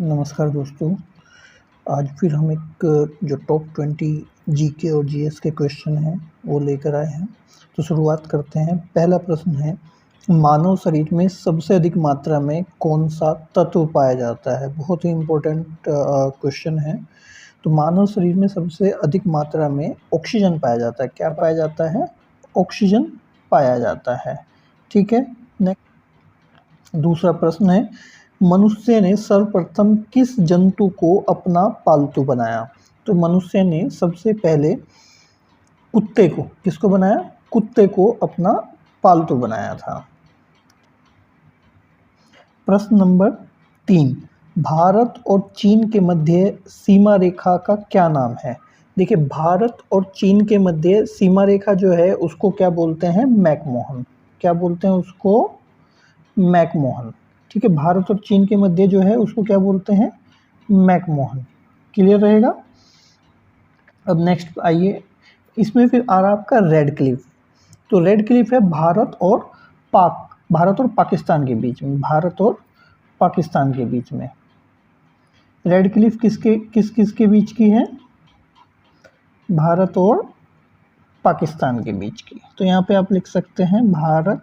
नमस्कार दोस्तों। आज फिर हम एक जो टॉप 20 जीके और जीएस के क्वेश्चन हैं वो लेकर आए हैं। तो शुरुआत करते हैं। पहला प्रश्न है, मानव शरीर में सबसे अधिक मात्रा में कौन सा तत्व पाया जाता है। बहुत ही इम्पोर्टेंट क्वेश्चन है। तो मानव शरीर में सबसे अधिक मात्रा में ऑक्सीजन पाया जाता है। क्या पाया जाता है? ऑक्सीजन पाया जाता है। ठीक है। नेक्स्ट दूसरा प्रश्न है, मनुष्य ने सर्वप्रथम किस जंतु को अपना पालतू बनाया। तो मनुष्य ने सबसे पहले कुत्ते को, किसको बनाया? कुत्ते को अपना पालतू बनाया था। प्रश्न नंबर 3, भारत और चीन के मध्य सीमा रेखा का क्या नाम है। देखिए, भारत और चीन के मध्य सीमा रेखा जो है उसको क्या बोलते हैं? मैकमोहन। क्या बोलते हैं उसको? मैकमोहन। ठीक है, भारत और चीन के मध्य जो है उसको क्या बोलते हैं? मैकमोहन। क्लियर रहेगा। अब नेक्स्ट आइए, इसमें फिर आ रहा आपका रेड क्लिफ। तो रेड क्लिफ है भारत और पाकिस्तान के बीच में। भारत और पाकिस्तान के बीच में रेड क्लिफ किसके बीच की है? भारत और पाकिस्तान के बीच की। तो यहाँ पे आप लिख सकते हैं भारत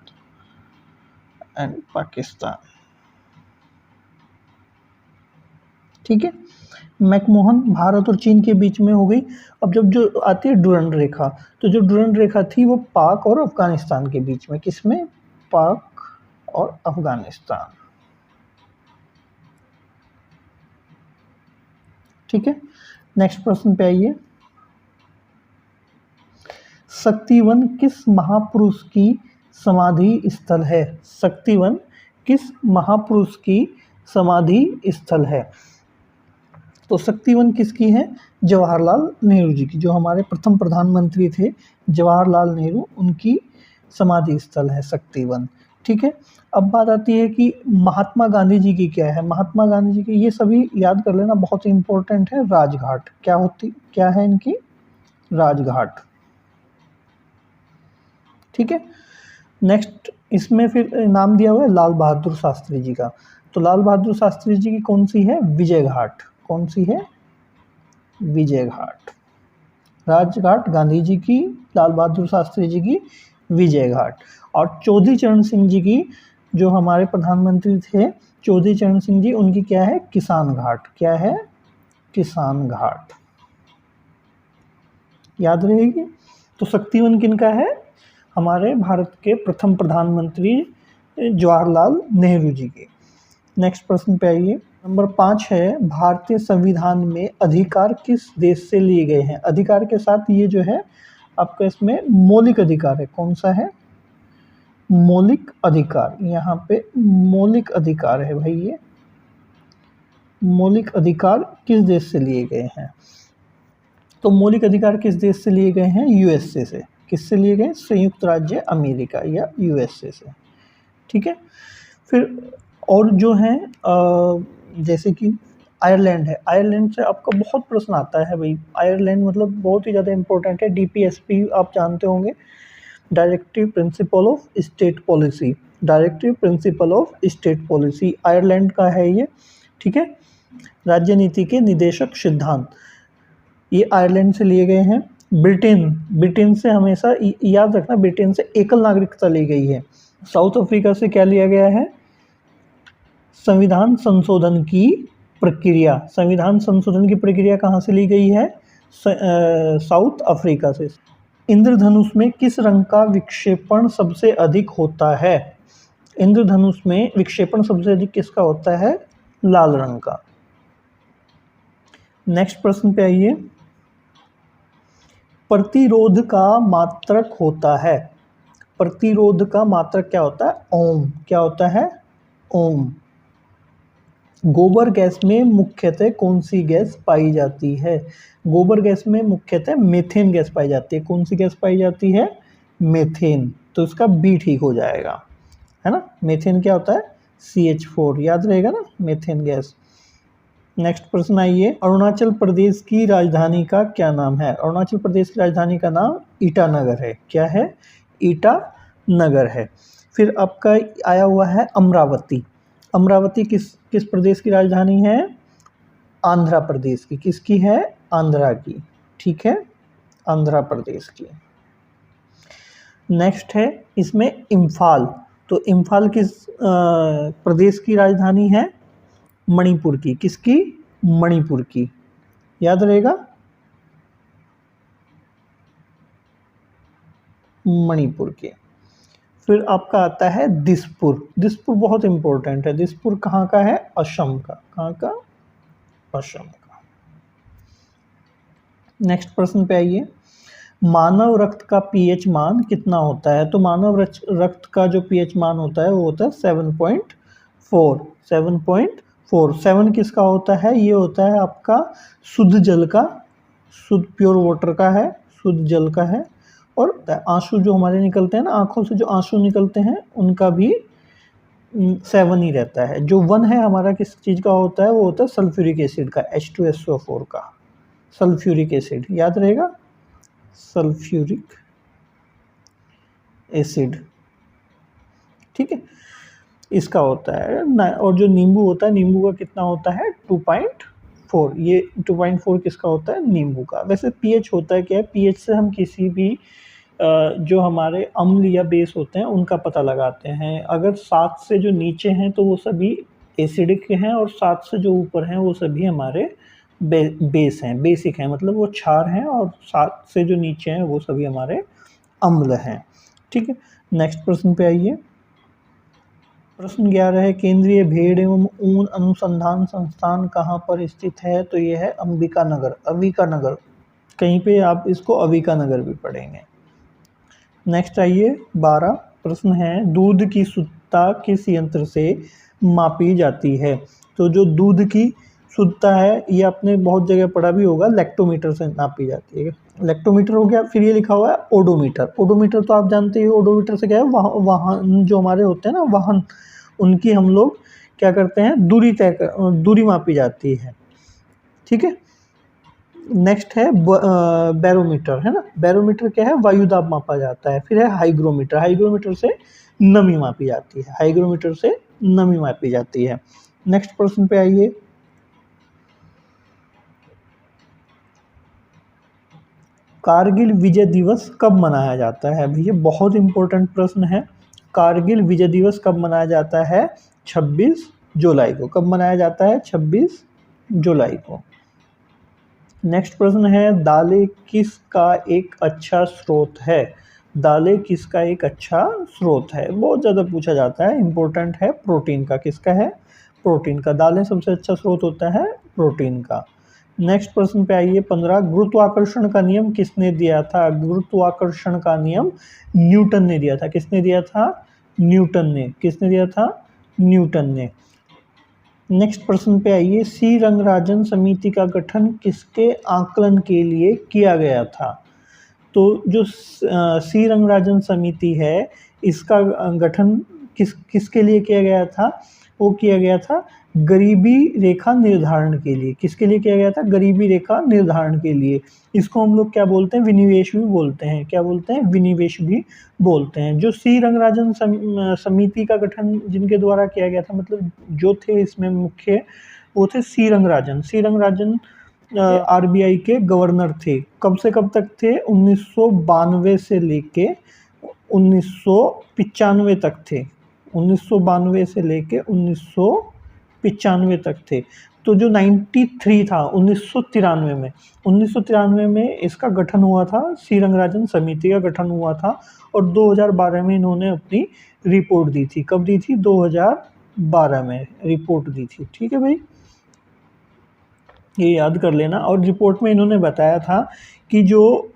एंड पाकिस्तान। ठीक है, मैकमोहन भारत और चीन के बीच में हो गई। अब जब जो आती है डुरंड रेखा, तो जो डुरंड रेखा थी वो पाक और अफगानिस्तान के बीच में। किसमें? पाक और अफगानिस्तान। ठीक है, नेक्स्ट प्रश्न पे आइए। शक्तिवन किस महापुरुष की समाधि स्थल है? शक्तिवन किस महापुरुष की समाधि स्थल है? तो शक्तिवन किसकी है? जवाहरलाल नेहरू जी की। जो हमारे प्रथम प्रधानमंत्री थे जवाहरलाल नेहरू, उनकी समाधि स्थल है शक्तिवन। ठीक है, अब बात आती है कि महात्मा गांधी जी की क्या है। महात्मा गांधी जी की ये सभी याद कर लेना, बहुत ही इंपॉर्टेंट है। राजघाट। क्या है इनकी? राजघाट। ठीक है, नेक्स्ट इसमें फिर नाम दिया हुआ है लाल बहादुर शास्त्री जी का। तो लाल बहादुर शास्त्री जी की कौन सी है? विजय घाट। कौन सी है? विजय घाट। राजघाट गांधी जी की, लाल बहादुर शास्त्री जी की विजय घाट। और चौधरी चरण सिंह जी की, जो हमारे प्रधानमंत्री थे चौधरी चरण सिंह जी, उनकी क्या है? किसान घाट। क्या है? किसान घाट। याद रहेगी। तो शक्तिवन किनका है? हमारे भारत के प्रथम प्रधानमंत्री जवाहरलाल नेहरू जी के। नेक्स्ट प्रश्न पे आइए। नंबर 5 है, भारतीय संविधान में अधिकार किस देश से लिए गए हैं। अधिकार के साथ ये जो है आपका इसमें मौलिक अधिकार है। कौन सा है? मौलिक अधिकार। यहाँ पे मौलिक अधिकार है भाई। ये मौलिक अधिकार किस देश से लिए गए हैं? तो मौलिक अधिकार किस देश से लिए गए हैं? यूएसए से। किससे लिए गए? संयुक्त राज्य अमेरिका या यूएसए से। ठीक है, फिर और जो है जैसे कि आयरलैंड है। आयरलैंड से आपका बहुत प्रश्न आता है भाई। आयरलैंड मतलब बहुत ही ज़्यादा इंपॉर्टेंट है। डीपीएसपी आप जानते होंगे, directive principle of state policy. Directive principle of state policy Ireland का है ये। ठीक है, राज्य नीति के निदेशक सिद्धांत ये आयरलैंड से लिए गए हैं। ब्रिटेन से हमेशा याद रखना, ब्रिटेन से एकल नागरिकता ली गई है। साउथ अफ्रीका से क्या लिया गया है? संविधान संशोधन की प्रक्रिया। संविधान संशोधन की प्रक्रिया कहाँ से ली गई है? साउथ अफ्रीका से। इंद्रधनुष में किस रंग का विक्षेपण सबसे अधिक होता है? इंद्रधनुष में विक्षेपण सबसे अधिक किसका होता है? लाल रंग का। नेक्स्ट प्रश्न पे आइए। प्रतिरोध का मात्रक होता है। प्रतिरोध का मात्रक क्या होता है? ओम। क्या होता है? ओम। गोबर गैस में मुख्यतः कौन सी गैस पाई जाती है? गोबर गैस में मुख्यतः मीथेन गैस पाई जाती है। कौन सी गैस पाई जाती है? मीथेन। तो इसका बी ठीक हो जाएगा, है ना। मीथेन क्या होता है? CH4। याद रहेगा ना, मीथेन गैस। नेक्स्ट प्रश्न आइए। अरुणाचल प्रदेश की राजधानी का क्या नाम है? अरुणाचल प्रदेश की राजधानी का नाम ईटानगर है। क्या है? ईटानगर है। फिर आपका आया हुआ है अमरावती। अमरावती किस प्रदेश की राजधानी है? आंध्र प्रदेश की, किसकी है? आंध्रा की, ठीक है, आंध्र प्रदेश की। नेक्स्ट है इसमें इम्फाल, तो इम्फाल किस प्रदेश की राजधानी है? मणिपुर की, किसकी? मणिपुर की, याद रहेगा, मणिपुर के। फिर आपका आता है दिसपुर, दिसपुर बहुत इंपॉर्टेंट है, दिसपुर कहाँ का है? असम का, कहाँ का? असम का। नेक्स्ट प्रश्न पे आइए, मानव रक्त का पीएच मान कितना होता है? तो मानव रक्त का जो पीएच मान होता है वो होता है 7.4, 7.4। 7 किसका होता है? ये होता है आपका शुद्ध जल का, शुद्ध प्योर वाटर का है, शुद्ध जल का है। और आंसू जो हमारे निकलते हैं ना, आंखों से जो आंसू निकलते हैं उनका भी 7 ही रहता है। जो 1 है हमारा किस चीज़ का होता है? वो होता है सल्फ्यूरिक एसिड का, H2SO4 का, सल्फ्यूरिक एसिड, याद रहेगा, सल्फ्यूरिक एसिड, ठीक है, इसका होता है। और जो नींबू होता है, नींबू का कितना होता है? 2.4, ये 2.4 किसका होता है? नींबू का। वैसे पीएच होता है क्या है? पीएच से हम किसी भी जो हमारे अम्ल या बेस होते हैं उनका पता लगाते हैं। अगर 7 से जो नीचे हैं तो वो सभी एसिडिक हैं, और 7 से जो ऊपर हैं वो सभी हमारे बेस हैं, बेसिक हैं, मतलब वो क्षार हैं, और 7 से जो नीचे हैं वो सभी हमारे अम्ल हैं, ठीक है। नेक्स्ट प्रश्न पे आइए, प्रश्न 11 है, केंद्रीय भेड़ एवं ऊन अनुसंधान संस्थान कहाँ पर स्थित है? तो ये है अंबिका नगर, अविका नगर, कहीं पे आप इसको अविका नगर भी पढ़ेंगे। नेक्स्ट आइए 12 प्रश्न है, दूध की शुद्धता किस यंत्र से मापी जाती है? तो जो दूध की शुद्धता है ये आपने बहुत जगह पढ़ा भी होगा, लैक्टोमीटर से नापी जाती है। लैक्टोमीटर हो गया, फिर ये लिखा हुआ है ओडोमीटर। ओडोमीटर तो आप जानते हो, ओडोमीटर से क्या है, वाहन जो हमारे होते हैं ना, वाहन, उनकी हम लोग क्या करते हैं, दूरी मापी जाती है, ठीक है। नेक्स्ट है बैरोमीटर, है ना, बैरोमीटर क्या है? वायुदाब मापा जाता है। फिर है हाइग्रोमीटर, हाइग्रोमीटर से नमी मापी जाती है, हाइग्रोमीटर से नमी मापी जाती है। नेक्स्ट प्रश्न पे आइए, कारगिल विजय दिवस कब मनाया जाता है? अभी ये बहुत इंपॉर्टेंट प्रश्न है। कारगिल विजय दिवस कब मनाया जाता है? 26 जुलाई को। कब मनाया जाता है? 26 जुलाई को। नेक्स्ट प्रश्न है, दालें किसका एक अच्छा स्रोत है? दालें किसका एक अच्छा स्रोत है? बहुत ज़्यादा पूछा जाता है, इंपॉर्टेंट है, प्रोटीन का। किसका है? प्रोटीन का। दालें सबसे अच्छा स्रोत होता है प्रोटीन का। नेक्स्ट प्रश्न पे आइए 15, गुरुत्वाकर्षण का नियम किसने दिया था? गुरुत्वाकर्षण का नियम न्यूटन ने दिया था। किसने दिया था? न्यूटन ने। किसने दिया था? न्यूटन ने। नेक्स्ट प्रश्न पे आइए, सी रंगराजन समिति का गठन किसके आकलन के लिए किया गया था? तो जो सी रंगराजन समिति है इसका गठन किसके लिए किया गया था? वो किया गया था गरीबी रेखा निर्धारण के लिए। किसके लिए किया गया था? गरीबी रेखा निर्धारण के लिए। इसको हम लोग क्या बोलते हैं? विनिवेश भी बोलते हैं। क्या बोलते हैं? विनिवेश भी बोलते हैं। जो सी रंगराजन समिति का गठन जिनके द्वारा किया गया था, मतलब जो थे इसमें मुख्य, वो थे सी रंगराजन। सी रंगराजन आरबीआई के गवर्नर थे। कब से कब तक थे? 1992 से लेके 1995 तक थे। 1992 से लेके 1995 तक थे। तो जो 93 था 1993 में इसका गठन हुआ था, सी रंगराजन समिति का गठन हुआ था, और 2012 में इन्होंने अपनी रिपोर्ट दी थी। कब दी थी? 2012 में रिपोर्ट दी थी, ठीक है भाई, ये याद कर लेना। और रिपोर्ट में इन्होंने बताया था कि जो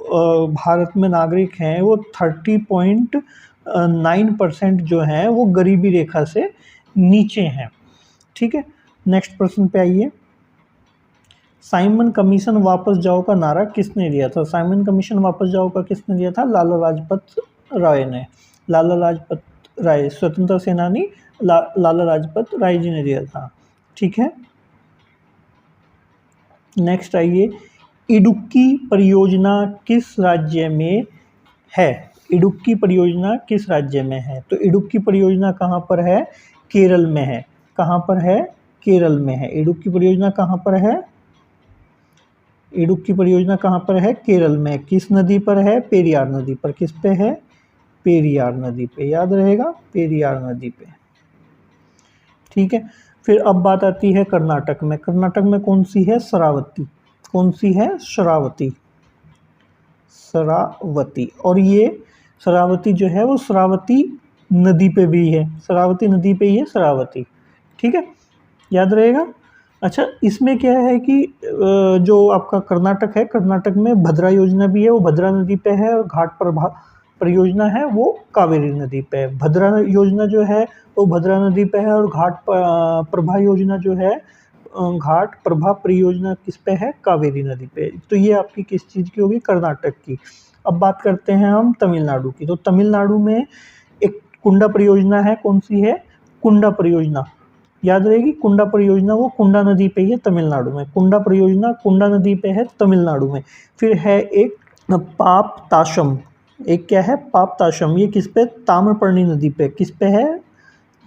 भारत में नागरिक हैं वो 30.9% जो हैं वो गरीबी रेखा से नीचे हैं, ठीक है। नेक्स्ट प्रश्न पे आइए, साइमन कमीशन वापस जाओ का नारा किसने दिया था? साइमन कमीशन वापस जाओ का किसने दिया था? लाला लाजपत राय ने। लाला लाजपत राय स्वतंत्रता सेनानी लाला लाजपत राय जी ने दिया था, ठीक है। नेक्स्ट आइए, इडुक्की परियोजना किस राज्य में है? इडुक्की परियोजना किस राज्य में है? तो इडुक्की परियोजना कहाँ पर है? केरल में है। कहाँ पर है? केरल में है। इडुक्की परियोजना कहाँ पर है? इडुक्की परियोजना कहाँ पर है? केरल में। किस नदी पर है? पेरियार नदी पर। किस पे है? पेरियार नदी पे, याद रहेगा, पेरियार नदी पे। ठीक है, फिर अब बात आती है कर्नाटक में। कर्नाटक में कौन सी है? शरावती। कौन सी है? शरावती। शरावती। और ये शरावती जो है वो शरावती नदी पे भी है, शरावती नदी पे ही है शरावती। ठीक है, याद रहेगा। अच्छा, इसमें क्या है कि जो आपका कर्नाटक है, कर्नाटक में भद्रा योजना भी है, वो भद्रा नदी पे है, और घाट प्रभा परियोजना है वो कावेरी नदी पे है। भद्रा योजना जो है वो भद्रा नदी पे है, और घाट प्रभा योजना जो है, घाट प्रभा परियोजना किस पे है? कावेरी नदी पे। तो ये आपकी किस चीज़ की होगी? कर्नाटक की। अब बात करते हैं हम तमिलनाडु की। तो तमिलनाडु में एक कुंडा परियोजना है। कौन सी है? कुंडा परियोजना, याद रहेगी। कुंडा परियोजना वो कुंडा नदी पे ही है तमिलनाडु में। कुंडा परियोजना कुंडा नदी पे है तमिलनाडु में। फिर है एक पाप ताशम। एक क्या है? पाप ताशम। ये किस पे? ताम्रपर्णी नदी पे। किस पे है?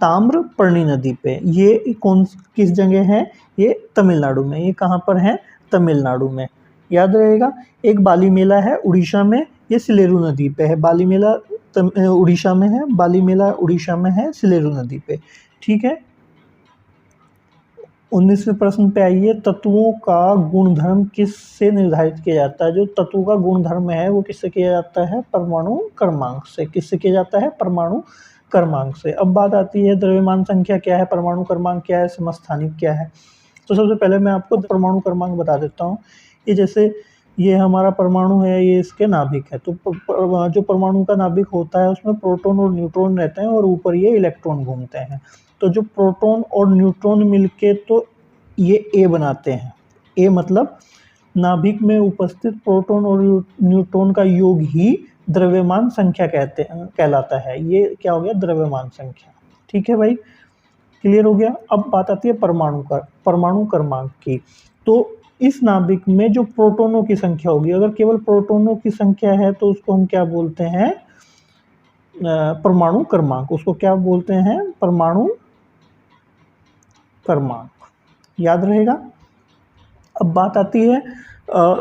ताम्रपर्णी नदी पे। ये किस जगह है? ये तमिलनाडु में। ये कहाँ पर है? तमिलनाडु में, याद रहेगा। एक बाली मेला है उड़ीसा में, ये सिलेरू नदी पे है। बाली मेला उड़ीसा में है, बाली मेला उड़ीसा में है, सिलेरू नदी पे। ठीक है, 19वें प्रश्न पे आइए। तत्वों का गुणधर्म किससे निर्धारित किया जाता है? जो तत्वों का गुणधर्म है वो किससे किया जाता है? परमाणु क्रमांक से। किससे किया जाता है? परमाणु क्रमांक से। अब बात आती है द्रव्यमान संख्या क्या है, परमाणु क्रमांक क्या है, समस्थानिक क्या है। तो सबसे पहले मैं आपको परमाणु क्रमांक बता देता हूँ। ये जैसे ये हमारा परमाणु है, ये इसके नाभिक है। तो जो परमाणु का नाभिक होता है उसमें प्रोटॉन और न्यूट्रॉन रहते हैं, और ऊपर ये इलेक्ट्रॉन घूमते हैं। तो जो प्रोटॉन और न्यूट्रॉन मिलके तो ये ए बनाते हैं। ए मतलब नाभिक में उपस्थित प्रोटॉन और न्यूट्रॉन का योग ही द्रव्यमान संख्या कहलाता है। ये क्या हो गया? द्रव्यमान संख्या। ठीक है भाई, क्लियर हो गया। अब बात आती है परमाणु क्रमांक की। तो इस नाभिक में जो प्रोटॉनों की संख्या होगी, अगर केवल प्रोटॉनों की संख्या है तो उसको हम क्या बोलते हैं? परमाणु क्रमांक। उसको क्या बोलते हैं? परमाणु क्रमांक, याद रहेगा। अब बात आती है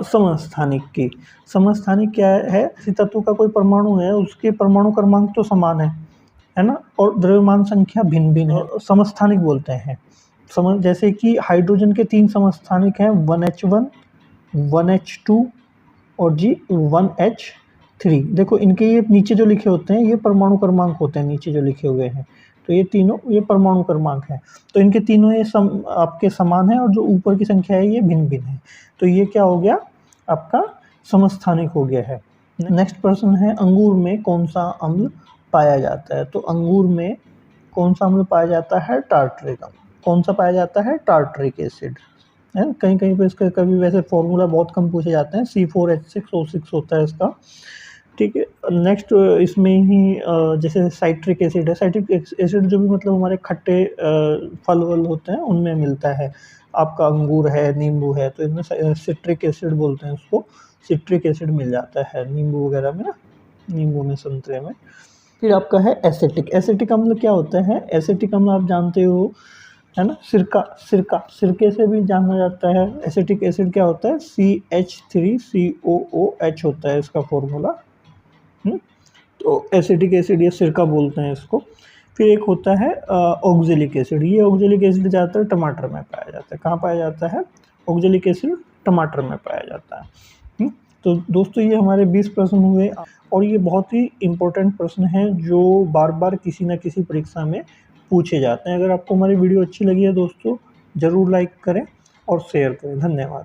समस्थानिक की। समस्थानिक क्या है? किसी तत्व का कोई परमाणु है, उसके परमाणु क्रमांक तो समान है ना, और द्रव्यमान संख्या भिन्न भिन्न है, समस्थानिक बोलते हैं। जैसे कि हाइड्रोजन के 3 समस्थानिक हैं, 1H1, 1H2 और जी 1H3। देखो इनके ये नीचे जो लिखे होते हैं ये परमाणु क्रमांक होते हैं, नीचे जो लिखे हुए हैं। तो ये तीनों ये परमाणु क्रमांक हैं। तो इनके तीनों ये आपके समान है, और जो ऊपर की संख्या है ये भिन्न भिन्न है। तो ये क्या हो गया? आपका समस्थानिक हो गया है। नेक्स्ट प्रश्न है, अंगूर में कौन सा अम्ल पाया जाता है? तो अंगूर में कौन सा अम्ल पाया जाता है? टार्टरिक अम्ल। कौन सा पाया जाता है? टार्टरिक एसिड है। कहीं कहीं पे इसका कभी वैसे फॉर्मूला बहुत कम पूछे जाते हैं, C4H6O6 होता है इसका। ठीक है, नेक्स्ट इसमें ही जैसे साइट्रिक एसिड है। साइट्रिक एसिड जो भी मतलब हमारे खट्टे फल वल होते हैं उनमें मिलता है। आपका अंगूर है, नींबू है, तो इनमें सिट्रिक एसिड बोलते हैं उसको। सिट्रिक एसिड मिल जाता है नींबू वगैरह में ना, नींबू में, संतरे में। फिर आपका है एसिटिक। एसिटिक अम्ल क्या होता है? एसिटिक अम्ल आप जानते हो, है ना, सिरके से भी जाना जाता है। एसिटिक एसिड क्या होता है? CH3COOH होता है इसका फॉर्मूला। तो एसिटिक एसिड या सिरका बोलते हैं इसको। फिर एक होता है ऑक्जेलिक एसिड। ये ऑक्जेलिक एसिड ज़्यादातर टमाटर में पाया जाता है। कहाँ पाया जाता है? ऑक्जेलिक एसिड टमाटर में पाया जाता है। तो दोस्तों ये हमारे 20 प्रश्न हुए, और ये बहुत ही इम्पोर्टेंट प्रश्न हैं जो बार बार किसी न किसी परीक्षा में पूछे जाते हैं। अगर आपको हमारी वीडियो अच्छी लगी है दोस्तों, ज़रूर लाइक करें और शेयर करें। धन्यवाद।